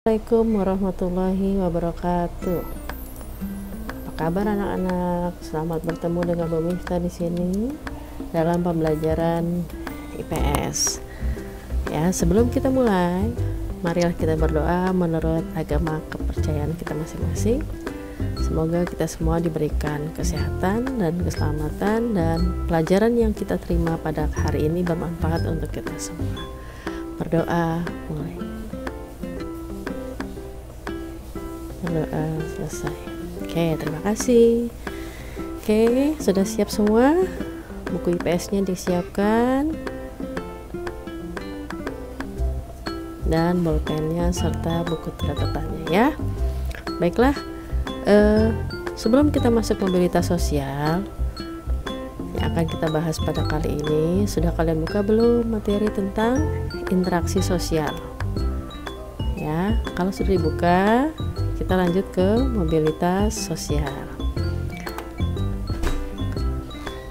Assalamualaikum warahmatullahi wabarakatuh. Apa kabar anak-anak? Selamat bertemu dengan Bu Miftah di sini dalam pembelajaran IPS. Ya, sebelum kita mulai, marilah kita berdoa menurut agama kepercayaan kita masing-masing. Semoga kita semua diberikan kesehatan dan keselamatan, dan pelajaran yang kita terima pada hari ini bermanfaat untuk kita semua. Berdoa mulai. Berdoa selesai. Oke, terima kasih. Oke, sudah siap semua? Buku IPS-nya disiapkan, dan bolpennya serta buku catatannya ya. Baiklah, sebelum kita masuk mobilitas sosial yang akan kita bahas pada kali ini, sudah kalian buka belum materi tentang interaksi sosial? Ya, kalau sudah dibuka, kita lanjut ke mobilitas sosial.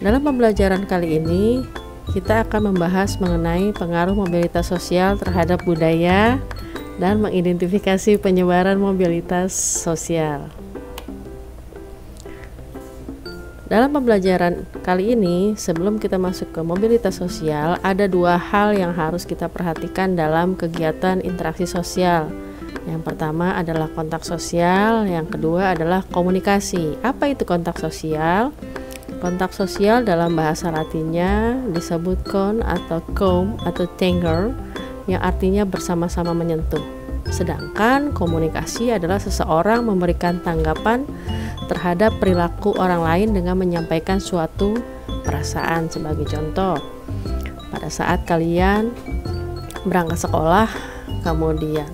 Dalam pembelajaran kali ini, kita akan membahas mengenai pengaruh mobilitas sosial terhadap budaya dan mengidentifikasi penyebaran mobilitas sosial. Dalam pembelajaran kali ini, sebelum kita masuk ke mobilitas sosial, ada dua hal yang harus kita perhatikan dalam kegiatan interaksi sosial. Yang pertama adalah kontak sosial, yang kedua adalah komunikasi. Apa itu kontak sosial? Kontak sosial dalam bahasa Latinnya disebut con atau com atau tenger, yang artinya bersama-sama menyentuh. Sedangkan komunikasi adalah seseorang memberikan tanggapan terhadap perilaku orang lain dengan menyampaikan suatu perasaan. Sebagai contoh, pada saat kalian berangkat sekolah, kemudian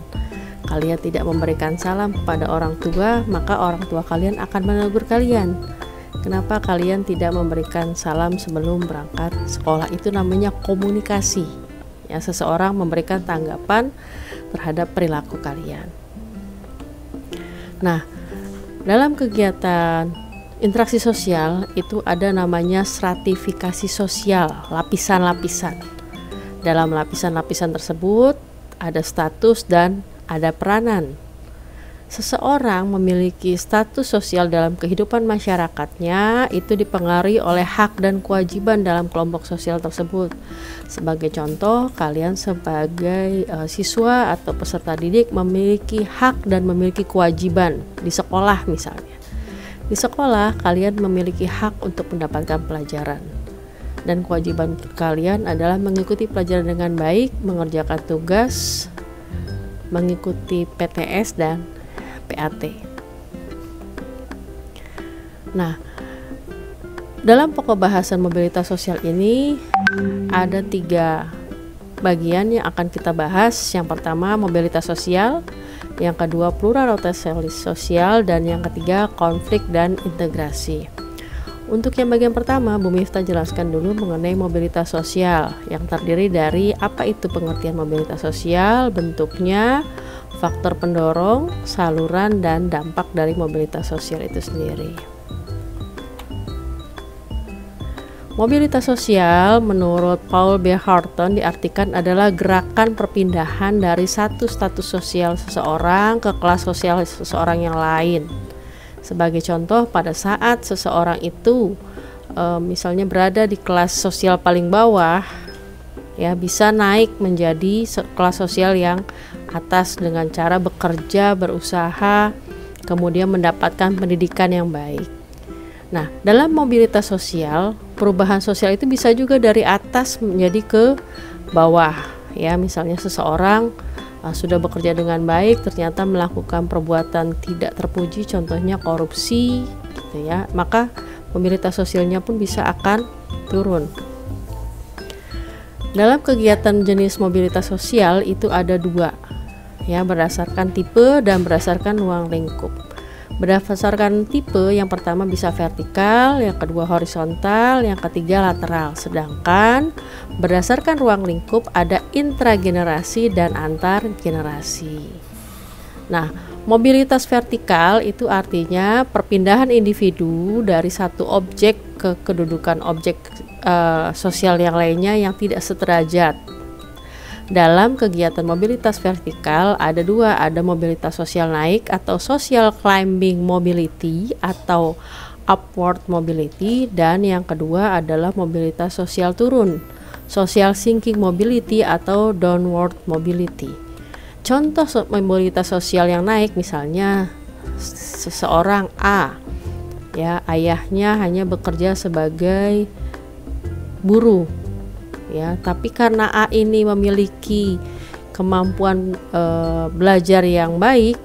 kalian tidak memberikan salam kepada orang tua, maka orang tua kalian akan menegur kalian. Kenapa kalian tidak memberikan salam sebelum berangkat sekolah? Itu namanya komunikasi. Ya, seseorang memberikan tanggapan terhadap perilaku kalian. Nah, dalam kegiatan interaksi sosial itu ada namanya stratifikasi sosial, lapisan-lapisan. Dalam lapisan-lapisan tersebut ada status dan ada peranan. Seseorang memiliki status sosial dalam kehidupan masyarakatnya itu dipengaruhi oleh hak dan kewajiban dalam kelompok sosial tersebut. Sebagai contoh, kalian sebagai siswa atau peserta didik memiliki hak dan memiliki kewajiban di sekolah misalnya. Di sekolah, kalian memiliki hak untuk mendapatkan pelajaran. Dan kewajiban kalian adalah mengikuti pelajaran dengan baik, mengerjakan tugas, mengikuti PTS dan PAT. Nah, dalam pokok bahasan mobilitas sosial ini ada 3 bagian yang akan kita bahas. Yang pertama mobilitas sosial, yang kedua pluralitas sosial, dan yang ketiga konflik dan integrasi. Untuk yang bagian pertama, Bu Miftah jelaskan dulu mengenai mobilitas sosial, yang terdiri dari apa itu pengertian mobilitas sosial, bentuknya, faktor pendorong, saluran, dan dampak dari mobilitas sosial itu sendiri. Mobilitas sosial menurut Paul B. Horton diartikan adalah gerakan perpindahan dari satu status sosial seseorang ke kelas sosial seseorang yang lain. Sebagai contoh, pada saat seseorang itu misalnya berada di kelas sosial paling bawah, ya bisa naik menjadi kelas sosial yang atas dengan cara bekerja, berusaha, kemudian mendapatkan pendidikan yang baik. Nah, dalam mobilitas sosial, perubahan sosial itu bisa juga dari atas menjadi ke bawah. Ya, misalnya seseorang sudah bekerja dengan baik, ternyata melakukan perbuatan tidak terpuji, contohnya korupsi, gitu ya. Maka mobilitas sosialnya pun bisa akan turun. Dalam kegiatan jenis mobilitas sosial itu ada 2, ya, berdasarkan tipe dan berdasarkan ruang lingkup. Berdasarkan tipe, yang pertama bisa vertikal, yang kedua horizontal, yang ketiga lateral. Sedangkan berdasarkan ruang lingkup ada intragenerasi dan antar generasi. Nah, mobilitas vertikal itu artinya perpindahan individu dari satu objek ke kedudukan objek sosial yang lainnya yang tidak sederajat. Dalam kegiatan mobilitas vertikal ada dua, ada mobilitas sosial naik atau social climbing mobility atau upward mobility, dan yang kedua adalah mobilitas sosial turun, social sinking mobility atau downward mobility. Contoh mobilitas sosial yang naik misalnya seseorang A, ya, ayahnya hanya bekerja sebagai buruh, ya, tapi karena A ini memiliki kemampuan belajar yang baik,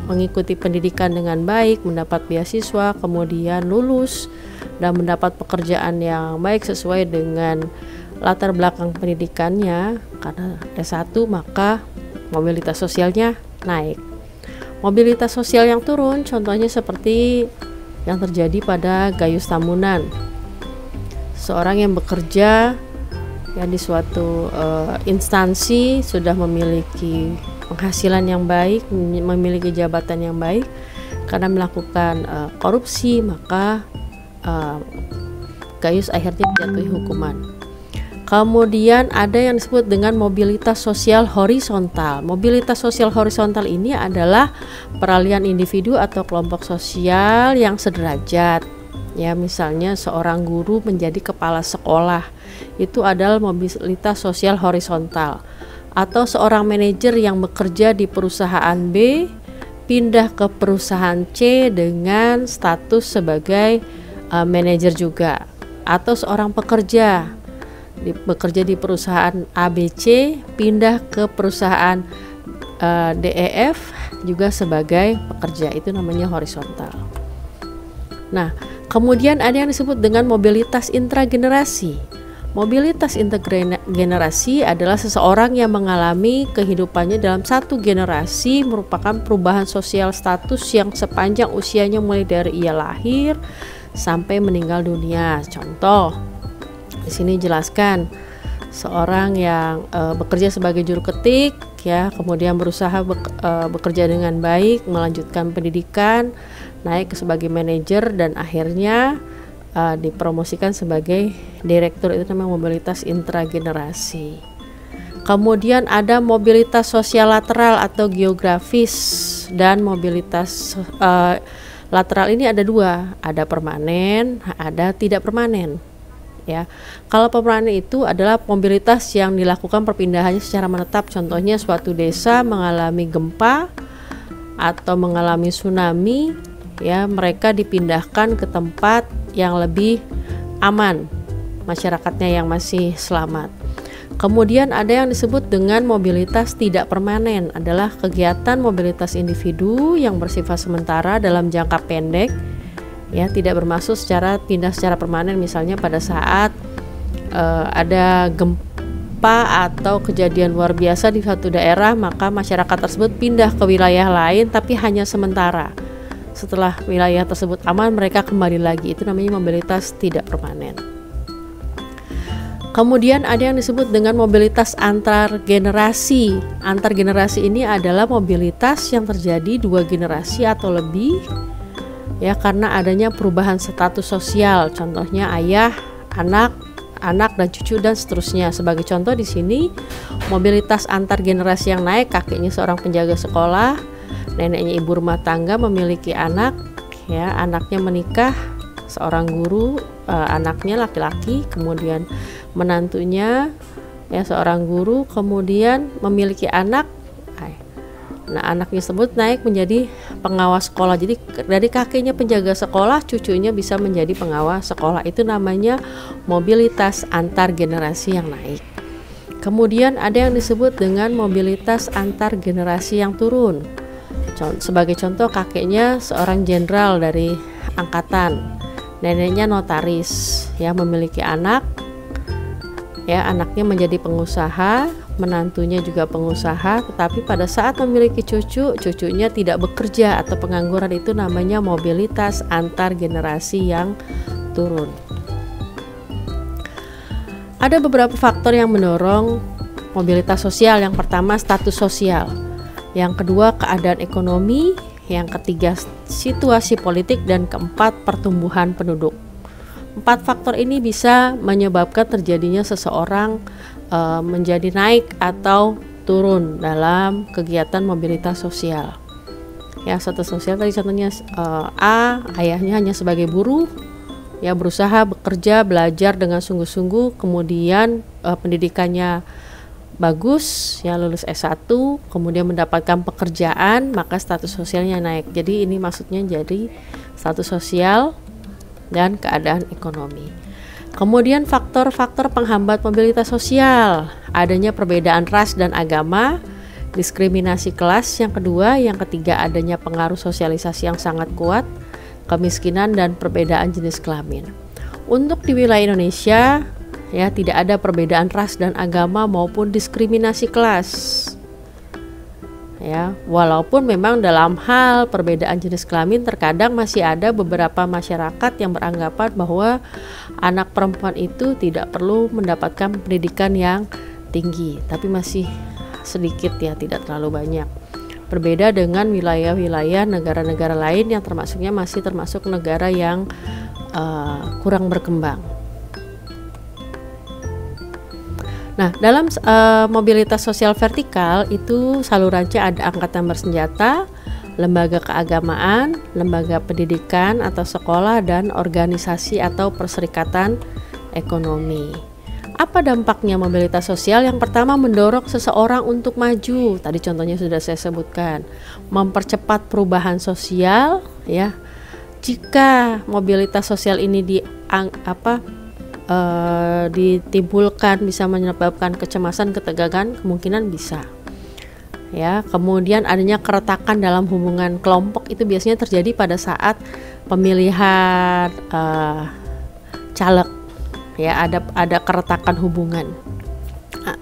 mengikuti pendidikan dengan baik, mendapat beasiswa, kemudian lulus dan mendapat pekerjaan yang baik sesuai dengan latar belakang pendidikannya karena S1, maka mobilitas sosialnya naik. Mobilitas sosial yang turun contohnya seperti yang terjadi pada Gayus Tambunan, seorang yang bekerja ya di suatu instansi, sudah memiliki penghasilan yang baik, memiliki jabatan yang baik, karena melakukan korupsi, maka Gayus akhirnya dijatuhi hukuman. Kemudian ada yang disebut dengan mobilitas sosial horizontal. Mobilitas sosial horizontal ini adalah peralihan individu atau kelompok sosial yang sederajat. Ya, misalnya seorang guru menjadi kepala sekolah, itu adalah mobilitas sosial horizontal. Atau seorang manajer yang bekerja di perusahaan B pindah ke perusahaan C dengan status sebagai manajer juga. Atau seorang pekerja bekerja di perusahaan ABC pindah ke perusahaan DEF juga sebagai pekerja, itu namanya horizontal. Nah, kemudian ada yang disebut dengan mobilitas intragenerasi. Mobilitas intergenerasi adalah seseorang yang mengalami kehidupannya dalam satu generasi, merupakan perubahan sosial status yang sepanjang usianya mulai dari ia lahir sampai meninggal dunia. Contoh di sini jelaskan seorang yang bekerja sebagai juru ketik, ya, kemudian berusaha bekerja dengan baik, melanjutkan pendidikan, naik sebagai manajer, dan akhirnya dipromosikan sebagai direktur. Itu namanya mobilitas intragenerasi. Kemudian ada mobilitas sosial lateral atau geografis, dan mobilitas lateral ini ada dua, ada permanen, ada tidak permanen. Ya, kalau permanen itu adalah mobilitas yang dilakukan perpindahannya secara menetap. Contohnya suatu desa mengalami gempa atau mengalami tsunami, ya, mereka dipindahkan ke tempat yang lebih aman, masyarakatnya yang masih selamat. Kemudian ada yang disebut dengan mobilitas tidak permanen, adalah kegiatan mobilitas individu yang bersifat sementara dalam jangka pendek, ya, tidak bermaksud pindah secara permanen. Misalnya pada saat ada gempa atau kejadian luar biasa di suatu daerah, maka masyarakat tersebut pindah ke wilayah lain tapi hanya sementara. Setelah wilayah tersebut aman, mereka kembali lagi. Itu namanya mobilitas tidak permanen. Kemudian ada yang disebut dengan mobilitas antar generasi. Antar generasi ini adalah mobilitas yang terjadi dua generasi atau lebih, ya, karena adanya perubahan status sosial. Contohnya ayah, anak, dan cucu, dan seterusnya. Sebagai contoh di sini, mobilitas antar generasi yang naik, kakeknya seorang penjaga sekolah, neneknya ibu rumah tangga, memiliki anak, ya, anaknya menikah, seorang guru, anaknya laki-laki, kemudian menantunya, ya, seorang guru, kemudian memiliki anak. Nah, anaknya tersebut naik menjadi pengawas sekolah. Jadi dari kakeknya penjaga sekolah, cucunya bisa menjadi pengawas sekolah. Itu namanya mobilitas antar generasi yang naik. Kemudian ada yang disebut dengan mobilitas antar generasi yang turun. Sebagai contoh, kakeknya seorang jenderal dari angkatan, neneknya notaris, ya, memiliki anak, ya, anaknya menjadi pengusaha, menantunya juga pengusaha, tetapi pada saat memiliki cucu, cucunya tidak bekerja atau pengangguran. Itu namanya mobilitas antar generasi yang turun. Ada beberapa faktor yang mendorong mobilitas sosial. Yang pertama, status sosial. Yang kedua, keadaan ekonomi. Yang ketiga, situasi politik. Dan keempat, pertumbuhan penduduk. Empat faktor ini bisa menyebabkan terjadinya seseorang menjadi naik atau turun dalam kegiatan mobilitas sosial. Ya, status sosial tadi contohnya A, ayahnya hanya sebagai buruh, ya berusaha bekerja, belajar dengan sungguh-sungguh, kemudian pendidikannya bagus, ya lulus S1, kemudian mendapatkan pekerjaan, maka status sosialnya naik. Jadi ini maksudnya jadi status sosial dan keadaan ekonomi. Kemudian faktor-faktor penghambat mobilitas sosial, adanya perbedaan ras dan agama, diskriminasi kelas yang kedua, yang ketiga adanya pengaruh sosialisasi yang sangat kuat, kemiskinan dan perbedaan jenis kelamin. Untuk di wilayah Indonesia, ya tidak ada perbedaan ras dan agama maupun diskriminasi kelas. Ya, walaupun memang dalam hal perbedaan jenis kelamin terkadang masih ada beberapa masyarakat yang beranggapan bahwa anak perempuan itu tidak perlu mendapatkan pendidikan yang tinggi, tapi masih sedikit ya, tidak terlalu banyak. Berbeda dengan wilayah-wilayah negara-negara lain yang termasuknya masih termasuk negara yang kurang berkembang. Nah, dalam mobilitas sosial vertikal itu salurannya ada angkatan bersenjata, lembaga keagamaan, lembaga pendidikan atau sekolah, dan organisasi atau perserikatan ekonomi. Apa dampaknya mobilitas sosial? Yang pertama, mendorong seseorang untuk maju. Tadi contohnya sudah saya sebutkan. Mempercepat perubahan sosial, ya. Jika mobilitas sosial ini ditimbulkan bisa menyebabkan kecemasan, ketegangan, kemungkinan bisa. Ya, kemudian adanya keretakan dalam hubungan kelompok itu biasanya terjadi pada saat pemilihan caleg. Ya, ada keretakan hubungan. Nah,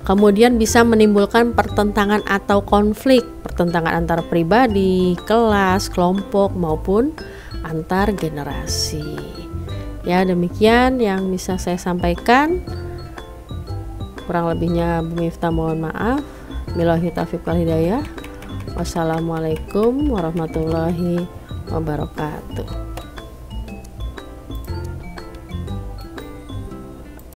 kemudian bisa menimbulkan pertentangan atau konflik, pertentangan antar pribadi, kelas, kelompok maupun antar generasi. Ya, demikian yang bisa saya sampaikan. Kurang lebihnya Bu Miftah mohon maaf. Billahi taufiq wal hidayah. Wassalamualaikum warahmatullahi wabarakatuh.